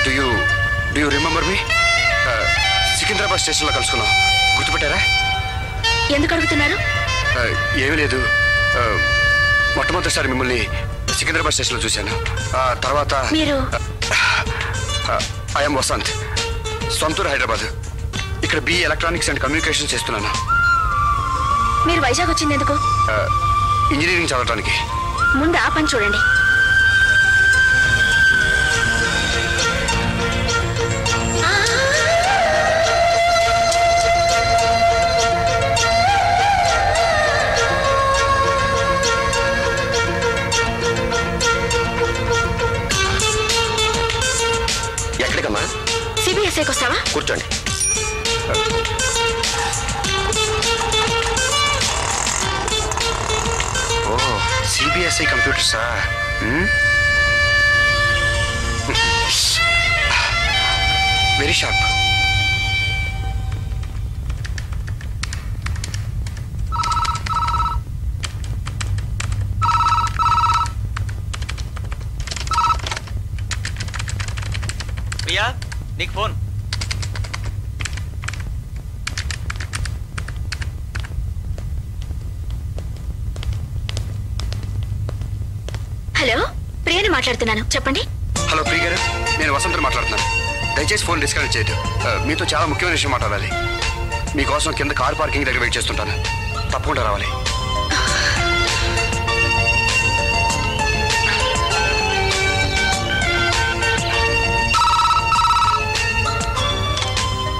Do you remember me? Secunderabad స్టేషన్లో కలుసుకున్నాం, గుర్తుపెట్టారా? ఎందుకు అడుగుతున్నారు? ఏమీ లేదు, మొట్టమొదటిసారి మిమ్మల్ని సికింద్రాబాద్ స్టేషన్లో చూశాను. తర్వాత మీరు? ఐఎమ్ వసంత్, సొంతూరు హైదరాబాద్. ఇక్కడ BE ఎలక్ట్రానిక్స్ అండ్ కమ్యూనికేషన్ చేస్తున్నాను. మీరు వైజాగ్ వచ్చింది ఎందుకు? ఇంజనీరింగ్ చదవడానికి. ముందు ఆ పని చూడండి. ఎక్కడికమ్మా? CBSIకి వస్తావా? కూర్చోండి. CBSI కంప్యూటర్సా? Very sharp. ప్రియా, నీకు ఫోన్. హలో, ప్రియని మాట్లాడుతున్నాను, చెప్పండి. హలో ప్రియ గారు, నేను వసంత్ మాట్లాడుతున్నాను. దయచేసి ఫోన్ డిస్కనెక్ట్ చేయదు. మీతో చాలా ముఖ్యమైన విషయం మాట్లాడాలి. మీకోసం కింద కార్ పార్కింగ్ దగ్గర వెయిట్ చేస్తుంటాను, తప్పకుండా రావాలి.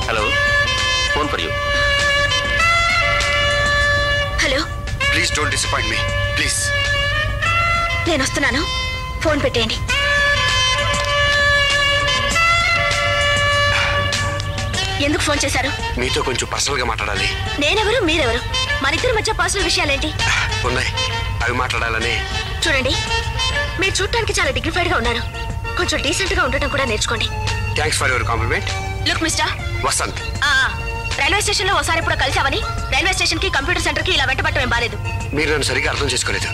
Hello, phone for you. Hello, please don't disappoint me, please. నేను వస్తున్నాను, ఫోన్ పెట్టేయండి. ఎందుకు ఫోన్ చేశారు? మీతో కొంచెం పర్సనల్ గా మాట్లాడాలి. నేనెవరు, మీరెవరు? మనిద్దరి మధ్య పర్సనల్ విషయాలేంటి? ఉన్నాయి, అవి మాట్లాడాలని. చూడండి, మీరు చూడటానికి చాలా డిగ్నిఫైడ్ గా ఉన్నారు. కొంచెం డీసెంట్ గా ఉండటం కూడా నేర్చుకోండి. Thanks for your compliment. Look mister Vasant, railway station లో ఒకసారి ఎప్పుడో కలిసావని రైల్వే స్టేషన్ కి కంప్యూటర్ సెంటర్ కి ఇలా వెంటబట్టం ఏం బాలేదు. మీరు నన్ను సరిగ్గా అర్థం చేసుకోలేదు.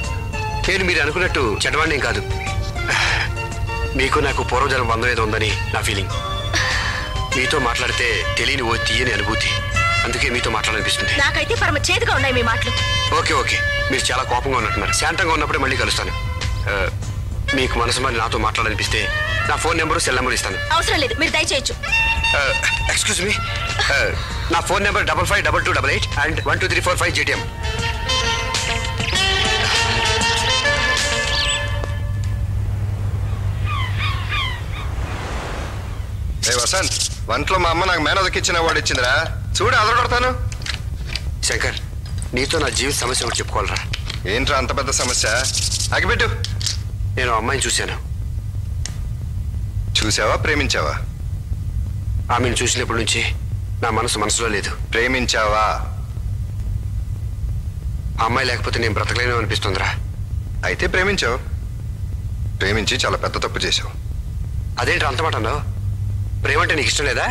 నేను మీరు అనుకున్నట్టు చెడ్డవాణ్ణేం కాదు. మీకు నాకు పూర్వజన్మ బంధం ఏదో ఉందని నా ఫీలింగ్. మీతో మాట్లాడితే తెలియని ఓ తీయని అనుభూతి, అందుకే మీతో మాట్లాడాలనిపిస్తుంది. నాకైతే పరమ చేదుగా ఉన్నాయి మీ మాటలు. ఓకే, మీరు చాలా కోపంగా ఉన్నట్టున్నారు. శాంతంగా ఉన్నప్పుడే మళ్ళీ కలుస్తాను. మీకు మనసు మరి నాతో మాట్లాడాలనిపిస్తే నా ఫోన్ నెంబరు, సెల్ నెంబర్ ఇస్తాను. అవసరం లేదు, మీరు దయచేయచ్చు. ఎక్స్క్యూజ్ మీ, నా phone number 552288 and 12345 GTM. Vasant, వంటలో మా అమ్మ నాకు మేనదకిచ్చిన వాడు ఇచ్చిందిరా, చూడు అదరగొడతాను. శంకర్, నీతో నా జీవిత సమస్య ఒకటి చెప్పుకోవాలరా. ఏంట్రా అంత పెద్ద సమస్య? అగిపెట్టు. నేను అమ్మాయిని చూశాను. చూసావా, ప్రేమించావా? ఆమెను చూసినప్పటి నుంచి నా మనసులో లేదు. ప్రేమించావా? ఆ అమ్మాయి లేకపోతే నేను బ్రతకలేను అనిపిస్తుందిరా. అయితే ప్రేమించావు. ప్రేమించి చాలా పెద్ద తప్పు చేశావు. అదేంటి అంత మాట అన్నావు? ప్రేమంటే నీకు ఇష్టం లేదా?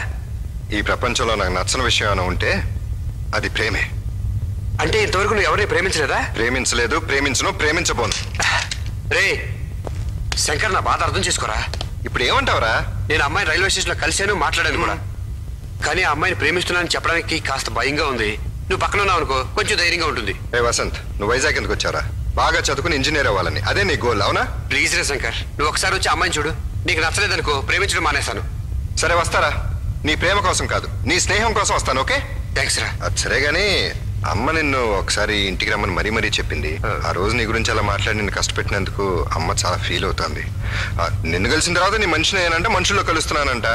ఈ ప్రపంచంలో నాకు నచ్చని విషయం ఏమైనా ఉంటే అది ప్రేమే. అంటే ఇంతవరకు నువ్వు ఎవరిని ప్రేమించలేదా? ప్రేమించలేదు, ప్రేమించను, ప్రేమించబోను. రే శంకర్, నా బాధ అర్థం చేసుకోరా. ఇప్పుడు ఏమంటావురా? నేను అమ్మాయిని రైల్వే స్టేషన్లో కలిశాను, మాట్లాడాను కూడా. కానీ ఆ అమ్మాయిని ప్రేమిస్తున్నానని చెప్పడానికి కాస్త భయంగా ఉంది. నువ్వు పక్కన ఉన్నావు అనుకో, కొంచెం ధైర్యంగా ఉంటుంది. వసంత్, నువ్వు వైజాగ్ ఎందుకు వచ్చారా? బాగా చదువుకుని ఇంజనీర్ అవ్వాలని, అదే నీ గోల్, అవునా? ప్లీజ్ రే శంకర్, నువ్వు ఒకసారి వచ్చి అమ్మాయిని చూడు. నీకు నచ్చలేదనుకో, ప్రేమించడం మానేస్తాను. సరే వస్తారా? నీ ప్రేమ కోసం కాదు, నీ స్నేహం కోసం వస్తాను. ఓకే, థ్యాంక్స్ రా. అది సరే గానీ అమ్మ నిన్ను ఒకసారి ఇంటికి రమ్మని మరీ చెప్పింది. ఆ రోజు నీ గురించి అలా మాట్లాడి నిన్ను కష్టపెట్టినందుకు అమ్మ చాలా ఫీల్ అవుతుంది. నిన్ను కలిసిన తర్వాత నీ మనిషిని ఏనంటే మనుషుల్లో కలుస్తున్నానంట.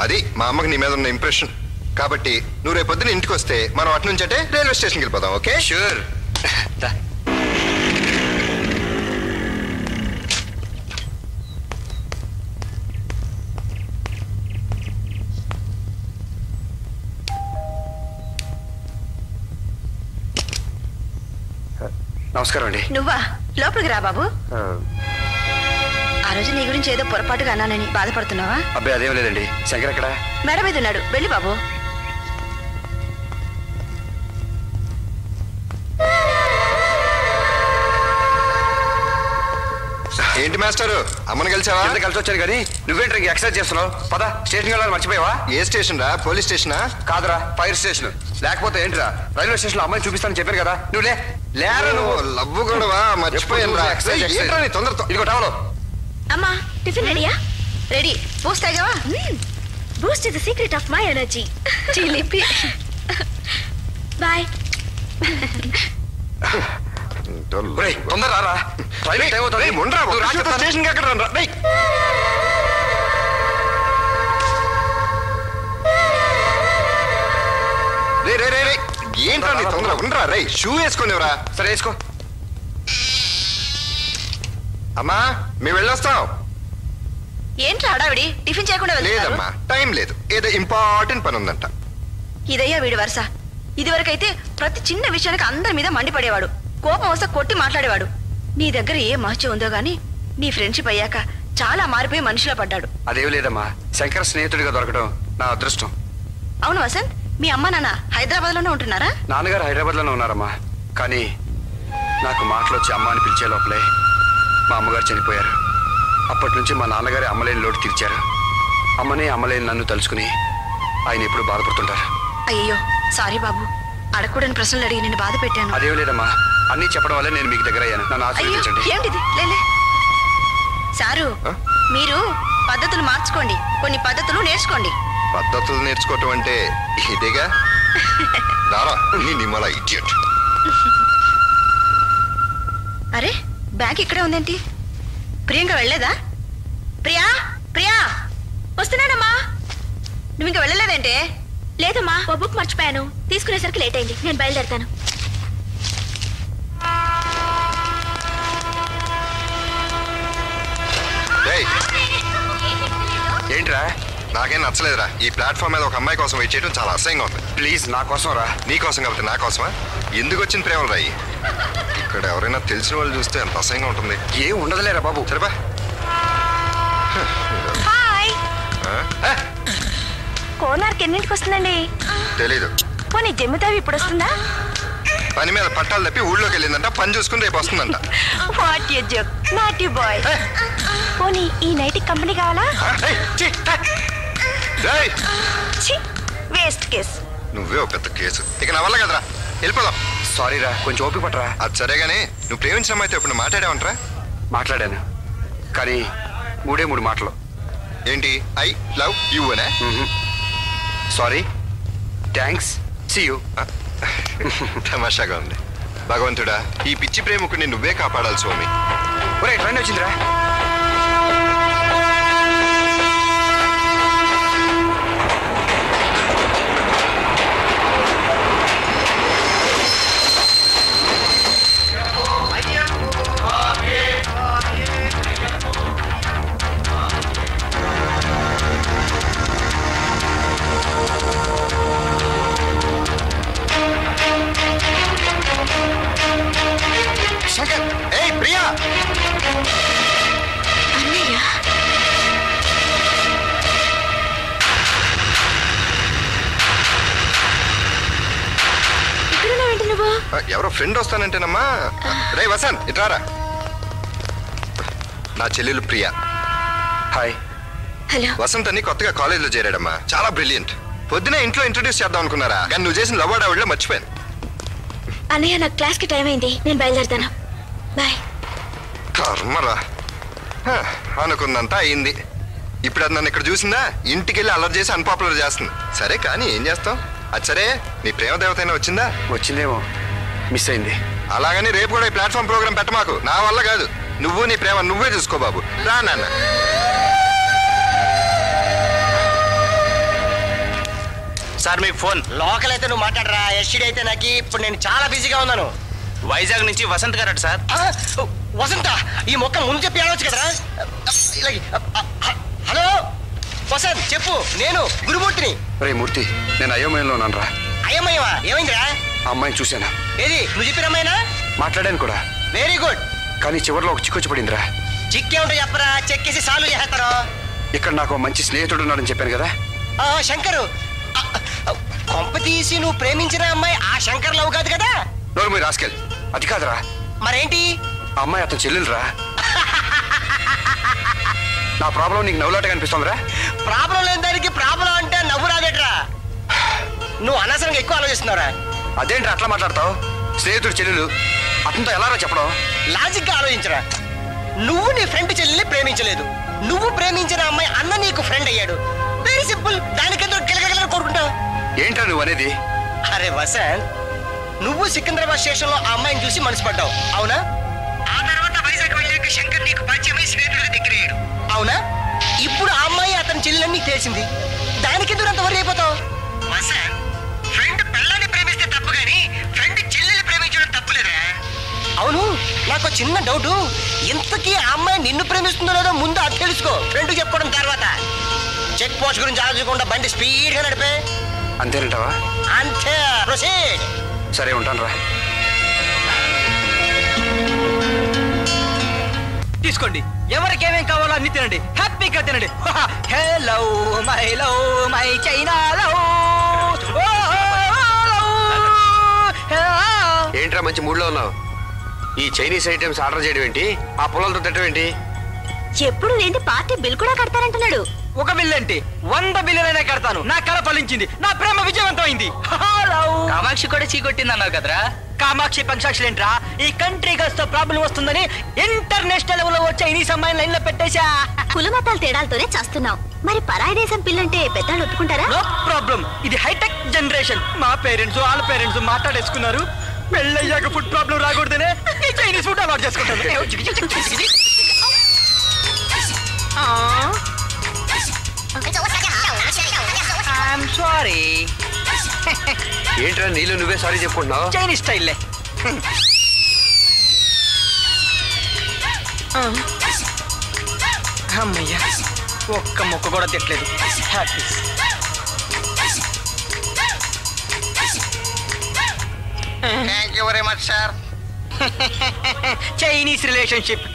అది మా అమ్మకి నీ మీద ఉన్న ఇంప్రెషన్. కాబట్టి నువ్వు రేపు పొద్దున ఇంటికి వస్తే మనం అటు నుంచి అంటే రైల్వే స్టేషన్కి వెళ్ళిపోదాం. ఓకే? షూర్. నమస్కారం అండి. నువ్వా? లోపలికి రా బాబు. ఆ రోజు నీ గురించి ఏదో పొరపాటుగా అన్నానని బాధపడుతున్నావా? అబ్బాయి అదేం లేదండి. శంకర్ ఎక్కడ? మేడ మీద ఉన్నాడు, వెళ్ళి బాబు. ఏంటి మాస్టర్ అమ్మని కలిసావా? కలిసి వచ్చాను కానీ నువ్వేంటి ఇంక ఎక్సర్సైజ్ చేస్తున్నావు? పద స్టేషన్కి వెళ్ళాలని మర్చిపోయావా? ఏ స్టేషన్ రా? పోలీస్ స్టేషనా? కాదురా, ఫైర్ స్టేషన్. లేకపోతే ఏంటిరా, రైల్వే స్టేషన్ లో అమ్మాయిని చూపిస్తానని చెప్పాను కదా. నువ్వు లేరా నువ్వు. లవ్వు కూడా మర్చిపోయాను రా. తొందరతో ఇదిగో టవలో. అమ్మా టిఫిన్ రెడీయా? రెడీ. బూస్ట్ తాగావా? Boost is the secret of my energy. చిలిపి. బాయ్. తొందర రారా, రైల్వే టైం అవుతుంది. స్టేషన్ ఎక్కడ రా. ఏంట్రా నీ తొందర? ఉండరా రే, షూ వేసుకునేవరా? సరే వేసుకో. అమ్మా మేము వెళ్ళొస్తాం. ఏంట్రా హడావిడి? టిఫిన్ చేయకుండా లేదమ్మా, టైం లేదు, ఏదో ఇంపార్టెంట్ పని ఉందంట. ఇదయ్యా వీడి వరుస. ఇదివరకైతే ప్రతి చిన్న విషయానికి అందరి మీద మండిపడేవాడు, కోపం వస్తే కొట్టి మాట్లాడేవాడు. నీ దగ్గర ఏ మహత్యం ఉందో గానీ నీ ఫ్రెండ్షిప్ అయ్యాక చాలా మారిపోయి మనిషిలో పడ్డాడు. అదేం లేదమ్మా, శంకర్ స్నేహితుడిగా దొరకడం నా అదృష్టం. అవును వసంత్, మీ అమ్మ నాన్న హైదరాబాద్ లోనే ఉంటున్నారా? నాన్నగారు హైదరాబాద్ లోనే ఉన్నారమ్మా. కానీ నాకు మాటలు వచ్చి అమ్మ అని పిలిచే లోపలే మా అమ్మగారు చనిపోయారు. అప్పటి నుంచి మా నాన్నగారే అమ్మలేని లోటు తీర్చారు. అమ్మనే అమ్మలేని నన్ను తలుచుకుని ఆయన ఎప్పుడు బాధపడుతుంటారు. అయ్యో సారీ బాబు, అడగకూడని ప్రశ్నలు అడిగి నేను బాధ పెట్టాను. అదేం లేదమ్మా, అన్ని చెప్పడం వల్లే నేను మీకు దగ్గర అయ్యాను. నన్ను ఆశీర్వదించండి. ఏంటిది? లేలే సారు, మీరు పద్ధతులు మార్చుకోండి, కొన్ని పద్ధతులు నేర్చుకోండి. పద్ధతులు నేర్చుకోవటం అంటే ఇదేగా. రారా నీ నిమ్మల ఇడియట్. అరే బ్యాగ్ ఇక్కడే ఉందేంటి? ప్రియాంక వెళ్ళలేదా? ప్రియా ప్రియా వస్తున్నానమ్మా. నువ్వు ఇంకా వెళ్ళలేదంటే? లేదమ్మా, ఓ బుక్ మర్చిపోయాను, తీసుకునేసరికి లేట్ అయింది, నేను బయలుదేరుతాను. ఏంట్రా? నాకేం నచ్చలేదురా. ఈ ప్లాట్ఫామ్ మీద ఒక అమ్మాయి కోసం వెయిట్ చేయడం చాలా అసహ్యంగా ఉంది. ప్లీజ్ నా కోసం రా. నీ కోసం కాబట్టి నా కోసమా? ఎందుకు వచ్చిన ప్రేమలు రాయి? ఇక్కడ ఎవరైనా తెలిసిన వాళ్ళు చూస్తే ఎంత అసహ్యంగా ఉంటుంది. ఏం ఉండదులేరా బాబు. సరేపా. హాయ్. కోనార్క్ ఎన్నింటికి వస్తుందండి? తెలీదు. పోనీ జమ్మితావి ఇప్పుడు వస్తుందా? పని మీద పట్టాలు తప్పి ఊళ్ళోకి వెళ్ళిందంట, పని చూసుకుని రేపు వస్తుందంట. What you joke, not you boy. పోనీ ఈ నైట్ కంపెనీ కావాలా? Waste case. నువ్వే ఒక పెద్ద కేసు. ఇక నా వల్ల కదరా, వెళ్ళిపోదాం. సారీ రా, కొంచెం ఓపిక పట్టరా. అది సరే గానీ నువ్వు ప్రేమించిన అమ్మాయితో ఇప్పుడు మాట్లాడావంటరా? మాట్లాడాను, కానీ 3 మాటలు. ఏంటి? ఐ లవ్ యూ అనే? Sorry, thanks, see you. తమాషాగా ఉంది. భగవంతుడా, ఈ పిచ్చి ప్రేమకుని నువ్వే కాపాడాలి స్వామి. ఒరే ట్రైన్ వచ్చిందిరా. శంకర్, ఏయ్ ప్రియా. అన్నయ్య ఇక్కడున్నావేంటి నువ్వు? ఎవరో ఫ్రెండ్ వస్తానంటేనమ్మా. రే వసంత్ ఇట్రారా. నా చెల్లెలు ప్రియా. హాయ్. హలో. వసంత్ అని కొత్తగా కాలేజీలో చేరాడమ్మా, చాలా బ్రిలియంట్. పొద్దునే ఇంట్లో ఇంట్రొడ్యూస్ చేద్దాం అనుకున్నారా, కానీ నువ్వు చేసిన లవ్ ఆవిడలో మర్చిపోయాను. అన్నయ్య నాకు క్లాస్ కి టైం అయింది, నేను బయలుదేరుతాను. బాయ్. కర్మరా, అనుకుందంతా అయింది. ఇప్పుడు అది నన్ను ఇక్కడ చూసిందా, ఇంటికి వెళ్ళి అలర్ట్ చేసి అన్పాపులర్ చేస్తుంది. సరే కానీ ఏం చేస్తాం. అది సరే, నీ ప్రేమ దేవతైనా వచ్చిందా? వచ్చిందేమో, మిస్ అయింది. అలాగని రేపు కూడా ఈ ప్లాట్ఫామ్ ప్రోగ్రామ్ పెట్టమాకు, నా వల్ల కాదు. నువ్వు నీ ప్రేమ నువ్వే చూసుకో బాబు. రా నాన్న. సార్ మీకు ఫోన్. లోకల్ అయితే నువ్వు మాట్లాడరా, ఎస్టీడీ అయితే నాకు ఇప్పుడు నేను చాలా బిజీగా ఉన్నాను. వైజాగ్ నుంచి వసంత్ గారు సార్. వసంత, ఈ మొక్క ముందు చెప్పి ఆడవచ్చు కదరా. హలో వసంత్, చెప్పు, నేను గురుమూర్తిని. రే మూర్తి, నేను అయోమయంలో ఉన్నాను రా. అయ్యమ్మయ్యవా, ఏమైందిరా? ఆ అమ్మాయిని చూశాను. ఏది నువ్వు చెప్పిన అమ్మాయినా? మాట్లాడాను కూడా. Very good. కానీ చివరిలో ఒక చిక్కొచ్చి పడిందిరా. చిక్కే ఉంటా చెప్పరా, చెక్కేసి సాల్వ్ చేస్తారు. ఇక్కడ నాకు మంచి స్నేహితుడు ఉన్నాడని చెప్పాను కదా. శంకరు, కొంప తీసి నువ్వు ప్రేమించిన అమ్మాయి ఆ శంకర్ లవ్ కాదు కదా? నోరు మీరు రాసుకెళ్ళి. అది కాదురా. మరేంటి? ఆ అమ్మాయి అతను చెల్లెలురా. నా ప్రాబ్లం నీకు నవ్వులాటగా అనిపిస్తుందిరా? ప్రాబ్లం లేని దానికి ప్రాబ్లం అంటే నవ్వు రాదేట్రా? నువ్వు అనవసరంగా ఎక్కువ ఆలోచిస్తున్నావురా. అదేంటి అట్లా మాట్లాడతావు? స్నేహితుడు చెల్లెలు అతనితో ఎలారా చెప్పడం? లాజిక్ గా ఆలోచించరా. నువ్వు నీ ఫ్రెండ్ చెల్లెల్ని ప్రేమించలేదు, నువ్వు ప్రేమించిన అమ్మాయి అన్న నీకు ఫ్రెండ్ అయ్యాడు. Very simple. దానికెందుకు గిలగల కోరుకుంటావు? ఏంట్రా నువ్వు అనేది? అరే వసంత్, నువ్వు సికింద్రాబాద్ స్టేషన్ లో ఆ అమ్మాయిని చూసి మనసు పడ్డావు, అవునా? ఆ తర్వాత వైజాగ్ వెళ్ళాక శంకర్ నీకు పరిచయమై స్నేహితుడిగా దగ్గరయ్యాడు, అవునా? ఇప్పుడు ఆ అమ్మాయి అతని చెల్లెలని నీకు తెలిసింది, దానికెందుకు అంత వరి అయిపోతావు? వసంత్, ఫ్రెండ్ పిల్లని ప్రేమిస్తే తప్పు గాని ఫ్రెండ్ చెల్లెల్ని ప్రేమించడం తప్పులేదా? అవును, నాకు చిన్న డౌట్. ఇంతకీ ఆ అమ్మాయి నిన్ను ప్రేమిస్తుందో లేదో ముందు అది తెలుసుకో, ఫ్రెండ్ చెప్పుకోవడం తర్వాత. చెక్ పోస్ట్ గురించి ఆలోచించకుండా బండి స్పీడ్ గా నడిపే. అంతేనంటావా? అంతే, ప్రొసీడ్. సరే ఉంటాను రా. తీసుకోండి, ఎవరికి ఏమేం కావాలో అన్ని తినండి, హ్యాపీగా తినండి. Hello my love my China love. ఏంట్రా మంచి మూడ్లో ఉన్నావు? ఈ చైనీస్ ఐటమ్స్ ఆర్డర్ చేయడం ఏంటి? ఆ పొలాలతో తిట్టడం ఏంటి? ఎప్పుడు లేని పార్టీ బిల్ కూడా కడతారంటున్నాడు. ఒక బిల్ ఏంటి, 100 బిల్లులైనా కడతాను. నా కళ ఫలించింది, నా ప్రేమ విజయవంతమైంది. కామాక్షి కూడా చీకొట్టింది అన్నావు కదరా? కామాక్షి పంచాక్షి ఏంట్రా? ఈ కంట్రీ తో ప్రాబ్లం వస్తుందని ఇంటర్నేషనల్ లెవెల్ లో వచ్చే ఈ అమ్మాయిని లైన్ లో పెట్టేశా. కులమతాల తేడాలతోనే చేస్తున్నావు. మరి పరాయి దేశం పిల్లంటే పెద్దలు ఒప్పుకుంటారా? No problem. ఇది హైటెక్ జనరేషన్. మా పేరెంట్స్ వాళ్ళ పేరెంట్స్ మాట్లాడేసుకున్నారు. పెళ్ళయ్యాక ఫుడ్ ప్రాబ్లం రాకూడదనే ఈ చైనీస్ ఫుడ్ అలవాటు చేసుకుంటారు. I'm sorry. ఏంట్రా నీళ్ళు నువ్వే సారీ చెప్పుకుంటున్నావు? చైనీస్ స్టైల్లే. అమ్మయ్యా, ఒక్క మొక్క కూడా తిట్టలేదు. Happy. Thank you very much sir. Chinese relationship.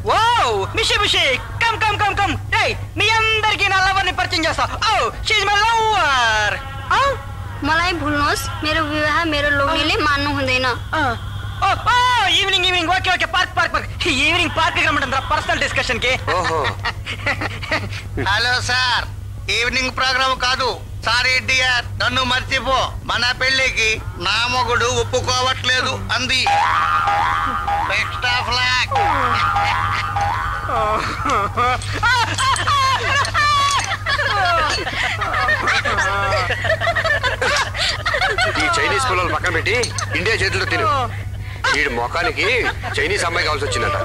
Wow, Mishi Mishi, come come come come. రేయ్, మీ అందరికీ నా లవర్ ని పరిచయం చేస్తా. Oh, she is my lover. मलाई भुल्नुहोस् मेरो विवाह मेरो लोग्नेले मान्नु हुँदैन. Evening evening okay okay park park park evening park రమ్మంటారా పర్సనల్ డిస్కషన్ కి. ఓహో. హలో సార్, ఈవినింగ్ ప్రోగ్రామ్ కాదు. సారీ డియర్, నన్ను మర్చిపో. మన పెళ్లికి నా మొగుడు ఒప్పుకోవట్లేదు అంది. Extra flag. ఈ చైనీస్ పొలాలు పక్కన పెట్టి ఇండియా చేతుల్లో తిను. వీడి మొఖానికి చైనీస్ అమ్మాయి కావాల్సి వచ్చిందట.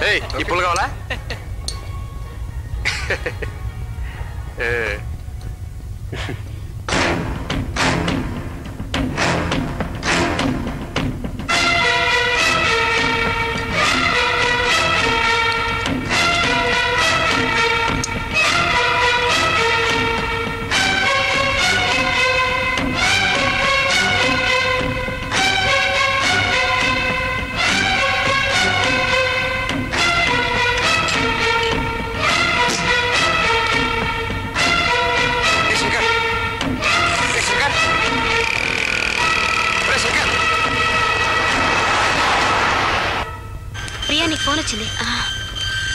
ఏయ్, ఈ పుల్ల కావాలా? ప్రియా, నీకు ఫోన్ వచ్చింది.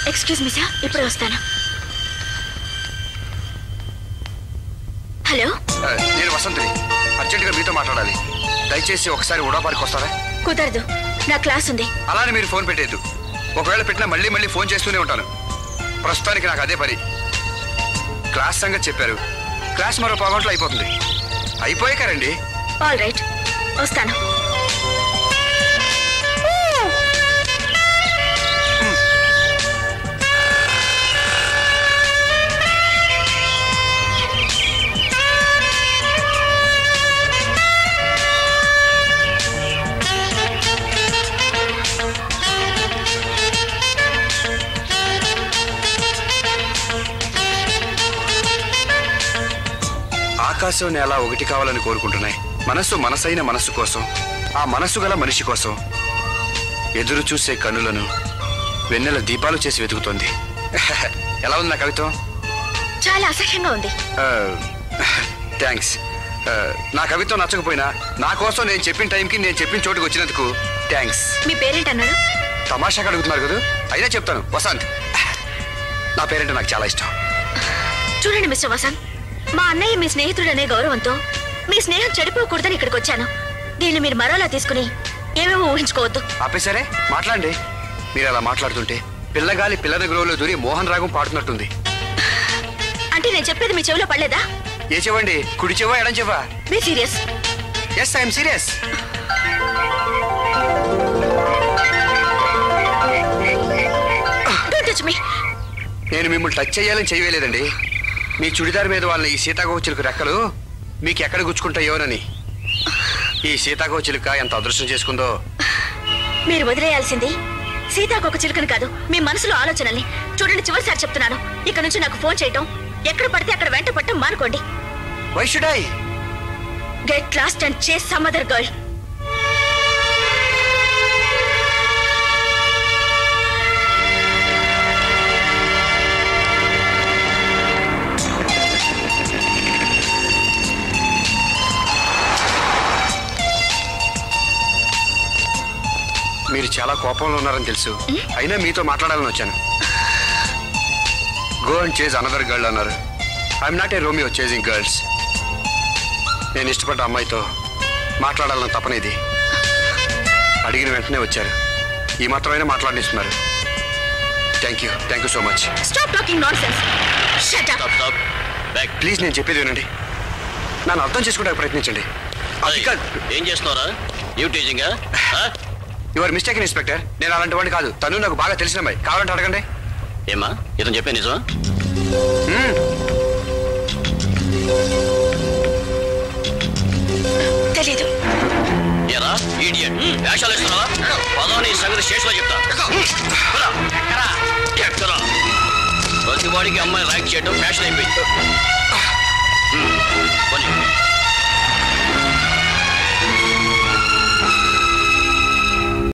ఎక్స్క్యూజ్ మీ సార్, ఇప్పుడే వస్తాను. హలో, నేను వసంతిని. అర్జెంటుగా మీతో మాట్లాడాలి. దయచేసి ఒకసారి ఉడాపారికి వస్తారా? కుదరదు, నా క్లాస్ ఉంది. అలానే మీరు ఫోన్ పెట్టేద్దు. ఒకవేళ పెట్టినా మళ్ళీ మళ్ళీ ఫోన్ చేస్తూనే ఉంటాను. ప్రస్తుతానికి నాకు అదే పని. క్లాస్ సంగతి చెప్పారు. క్లాస్ మరో 10 గంటలు అయిపోతుంది. అయిపోయాక రండి. ఆల్ రైట్, వస్తాను. ఆకాశం నేల ఒకటి కావాలని కోరుకుంటున్నాయి. మనస్సు మనసైన మనస్సు కోసం, ఆ మనస్సు గల మనిషి కోసం ఎదురు చూసే కన్నులను వెన్నెల దీపాలు చేసి వెతుకుతోంది. ఎలా ఉంది నా కవిత్వం? చాలా అసహ్యంగా ఉంది. థ్యాంక్స్. నా కవిత్వం నచ్చకపోయినా నా కోసం నేను చెప్పిన టైంకి నేను చెప్పిన చోటుకు వచ్చినందుకు థ్యాంక్స్. మీ పేరేంటన్నారు? తమాషాగా అడుగుతున్నారు కదా, అయినా చెప్తాను. వసంత్. నా పేరంటే నాకు చాలా ఇష్టం. చూడండి మిస్టర్ వసంత్, మా అన్నయ్య మీ స్నేహితుడు అనే గౌరవంతో మీ స్నేహం చెడిపోకూడదని ఇక్కడికి వచ్చాను. దీన్ని మీరు మరోలా తీసుకుని ఏమేమో ఊహించుకోవద్దు. ఆపేసరే, మాట్లాడండి. మీరు అలా మాట్లాడుతుంటే పిల్లగాలి పిల్లల గ్రోలో దూరి మోహన్ రాగం పాడుతున్నట్టుంది. అంటే నేను చెప్పేది మీ చెవిలో పడలేదా? ఏ చెవండి? కుడి చెవా ఎడం చెవా? Be serious. Yes, I'm serious. Don't touch me. నేను మిమ్మల్ని టచ్ చేయాలని చేయలేదండి. మీ చుడిదార్ మీద వాళ్ళ ఈ సీతాకోచిలుక రెక్కలు మీకు ఎక్కడ గుచ్చుకుంటాయోనని. ఈ సీతాకోచిలుక ఎంత అదృష్టం చేసుకుందో. మీరు వదిలేయాల్సింది సీతాకొక చిలుకని కాదు, మీ మనసులో ఆలోచనల్ని. చూడండి, చివరిసారి చెప్తున్నాను, ఇక్కడ నుంచి నాకు ఫోన్ చేయటం, ఎక్కడ పడితే అక్కడ వెంట పట్టం మానుకోండి. Why should I? Get lost and chase some other girl. మీరు చాలా కోపంలో ఉన్నారని తెలుసు, అయినా మీతో మాట్లాడాలని వచ్చాను. Go and chase another girl అన్నారు. I'm not a Romeo chasing girls. నేను ఇష్టపడ్డ అమ్మాయితో మాట్లాడాలని తపనేది. అడిగిన వెంటనే వచ్చారు. ఈ మాత్రమైనా మాట్లాడిస్తున్నారు. Thank you so much. Stop talking nonsense. Shut up. Please, నేను చెప్పేది వినండి. నన్ను అర్థం చేసుకోవడానికి ప్రయత్నించండి. ఏం చేస్తున్నారా? Your mistake inspector. నేను అలాంటి వాడిని కాదు. తను నాకు బాగా తెలిసిన అమ్మాయి. కావాలంటే అడగండి. ఏమా ఇతను చెప్పే నిజమా? తెలీదు. ఎరా ఈడియట్, వేషాలు ఇస్తున్నావా? పదాన్ని సంగతి స్టేషన్లో చెప్తా. ప్రతి వాడికి అమ్మాయి రైక్ చేయడం ఫ్యాషన్ అయిపోయింది.